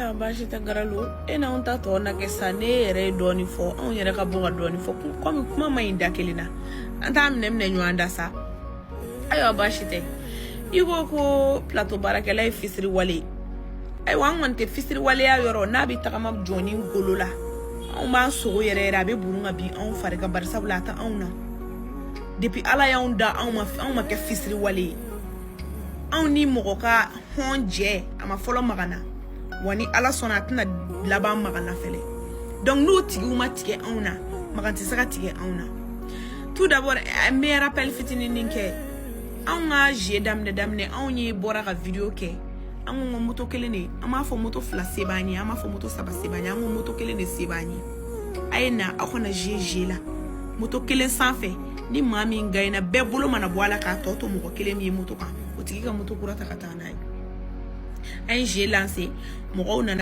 Ayo baasi tɛ Garalu e n'anw ta tɔ na kɛ sa ne yɛrɛ ye dɔɔni fɔ anw yɛrɛ ka bɔ ka dɔɔni fɔ comme kuma ma ɲi da kelen na an t'a minɛ ɲɔgɔn da sa ayiwa baasi tɛ i ko plateau baarakɛla ye fisiri wale ayiwa an kɔni tɛ fisiri waleya yɔrɔ n'a bɛ tagama jɔni golo la anw b'an sogo yɛrɛ a bɛ burun ka bin anw fari ka bari sabula a tɛ anw na depuis Ala y'anw da anw ma kɛ fisiri wale ye anw ni mɔgɔ ka hɔn jɛ a ma fɔlɔ magana wa ni Ala sɔnna a tɛna laban magana fɛnɛ donc n'o tigiw ma tigɛ anw na magan tɛ se ka tigɛ anw na tout d'abord n bɛ rappel fitinin kɛ anw ka jeu daminɛ anw ye bɔra ka video kɛ an ko moto kelen de an m'a fɔ moto fila se b'an ye an m'a fɔ moto saba se b'an ye an ko moto kelen de se b'an ye a ye na aw kana jeu la moto kelen sanfɛ ni maa min gagné bɛɛ bolo mana bɔ a la k'a tɔ to mɔgɔ kelen min ye moto kan o tigi ka moto kura ta ka taa n'a ye an ye jeu lancé mɔgɔw nana